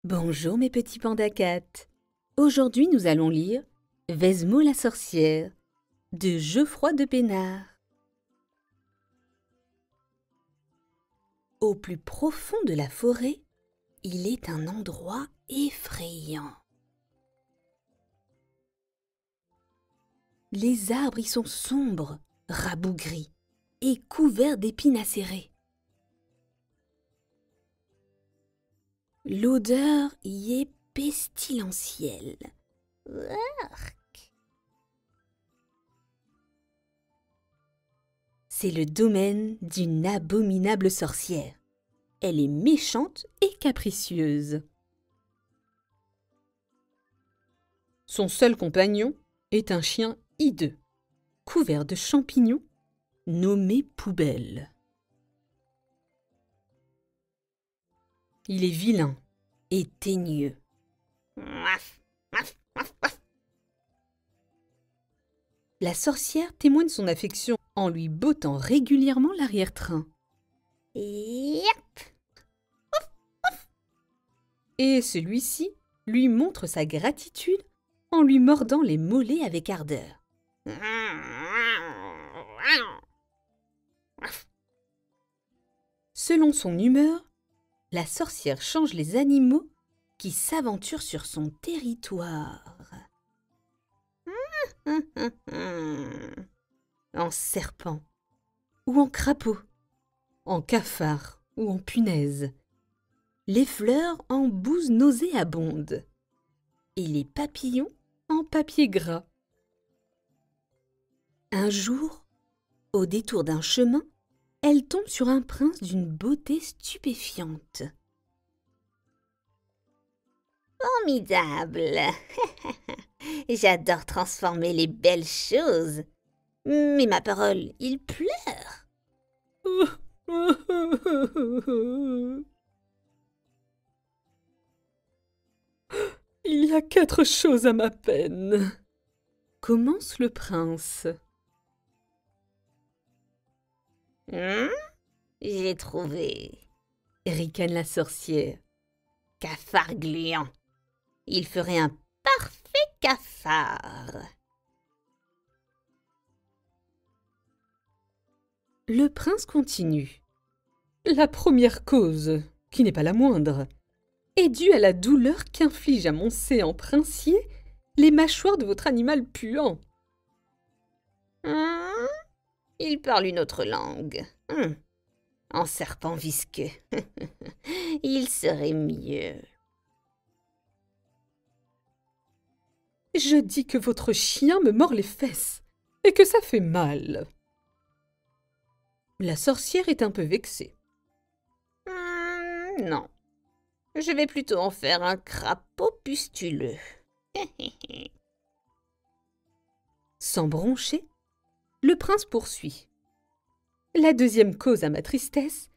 Bonjour mes petits pandas 4. Aujourd'hui nous allons lire Vesmo la sorcière de Geoffroy de Pénard. Au plus profond de la forêt, il est un endroit effrayant. Les arbres y sont sombres, rabougris et couverts d'épines acérées. L'odeur y est pestilentielle. Arc. C'est le domaine d'une abominable sorcière. Elle est méchante et capricieuse. Son seul compagnon est un chien hideux, couvert de champignons, nommé Poubelle. Il est vilain et teigneux. La sorcière témoigne son affection en lui bottant régulièrement l'arrière-train. Et celui-ci lui montre sa gratitude en lui mordant les mollets avec ardeur. Selon son humeur, la sorcière change les animaux qui s'aventurent sur son territoire. En serpent ou en crapaud, en cafard ou en punaise. Les fleurs en bouse nauséabonde et les papillons en papier gras. Un jour, au détour d'un chemin, elle tombe sur un prince d'une beauté stupéfiante. Formidable! J'adore transformer les belles choses. Mais ma parole, il pleure. Il y a 4 choses à ma peine. Commence le prince. J'ai trouvé, ricane la sorcière. Cafard gluant. Il ferait un parfait cafard. Le prince continue. La première cause, qui n'est pas la moindre, est due à la douleur qu'inflige à mon séant princier les mâchoires de votre animal puant. Il parle une autre langue. En serpent visqueux. Il serait mieux. Je dis que votre chien me mord les fesses et que ça fait mal. La sorcière est un peu vexée. Non. Je vais plutôt en faire un crapaud pustuleux. Sans broncher, le prince poursuit. La deuxième cause à ma tristesse,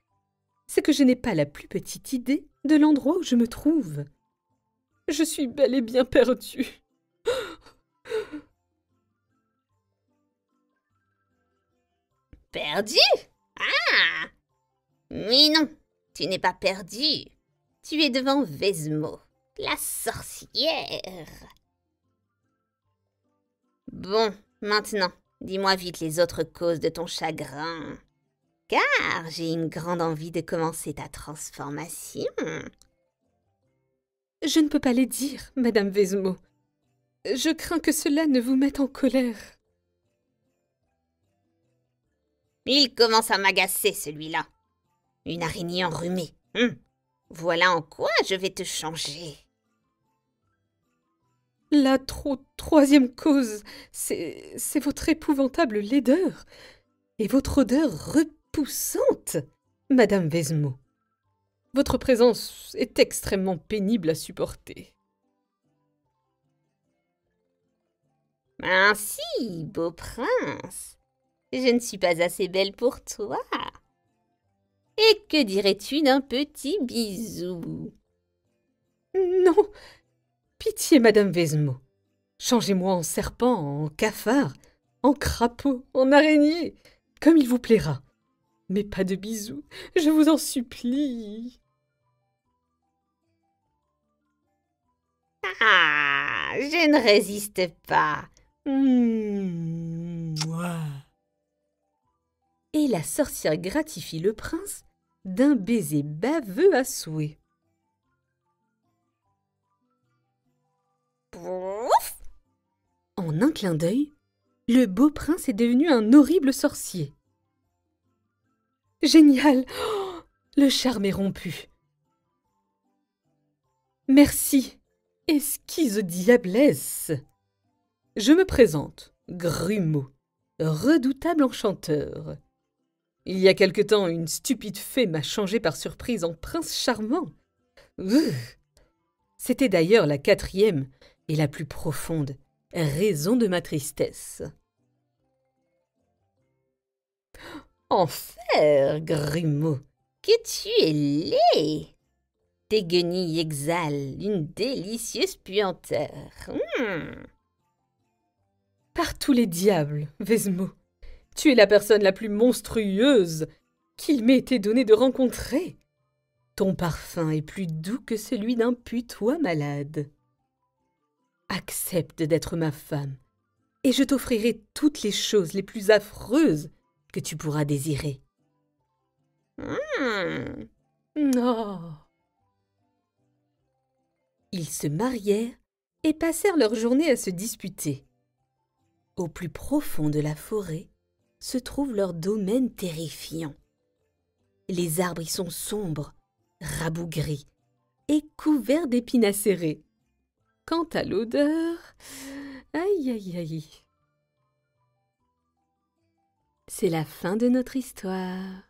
c'est que je n'ai pas la plus petite idée de l'endroit où je me trouve. Je suis bel et bien perdue. Perdu? Ah! Mais non, tu n'es pas perdu. Tu es devant Vesmo, la sorcière. Bon, maintenant, dis-moi vite les autres causes de ton chagrin. Car j'ai une grande envie de commencer ta transformation. Je ne peux pas les dire, Madame Vesmo. Je crains que cela ne vous mette en colère. Il commence à m'agacer, celui-là. Une araignée enrhumée. Voilà en quoi je vais te changer. La troisième cause, c'est votre épouvantable laideur et votre odeur repoussante, Madame Vesmo. Votre présence est extrêmement pénible à supporter. Ainsi, beau prince, je ne suis pas assez belle pour toi. Et que dirais-tu d'un petit bisou? Non, pitié, Madame Vesmo. Changez-moi en serpent, en cafard, en crapaud, en araignée, comme il vous plaira. Mais pas de bisous, je vous en supplie. Ah, je ne résiste pas. Et la sorcière gratifie le prince d'un baiser baveux à souhait. Pouf! En un clin d'œil, le beau prince est devenu un horrible sorcier. Génial! Oh, le charme est rompu. Merci, esquisse diablesse. Je me présente, Grumeau, redoutable enchanteur. Il y a quelque temps, une stupide fée m'a changé par surprise en prince charmant. C'était d'ailleurs la 4e et la plus profonde raison de ma tristesse. Enfer, Grumeau, que tu es laid! Tes guenilles exhalent une délicieuse puanteur. Par tous les diables, Vesmo, tu es la personne la plus monstrueuse qu'il m'ait été donné de rencontrer. Ton parfum est plus doux que celui d'un putois malade. Accepte d'être ma femme, et je t'offrirai toutes les choses les plus affreuses que tu pourras désirer. Oh. Ils se marièrent et passèrent leur journée à se disputer. Au plus profond de la forêt se trouve leur domaine terrifiant. Les arbres y sont sombres, rabougris et couverts d'épines acérées. Quant à l'odeur, aïe aïe aïe. C'est la fin de notre histoire.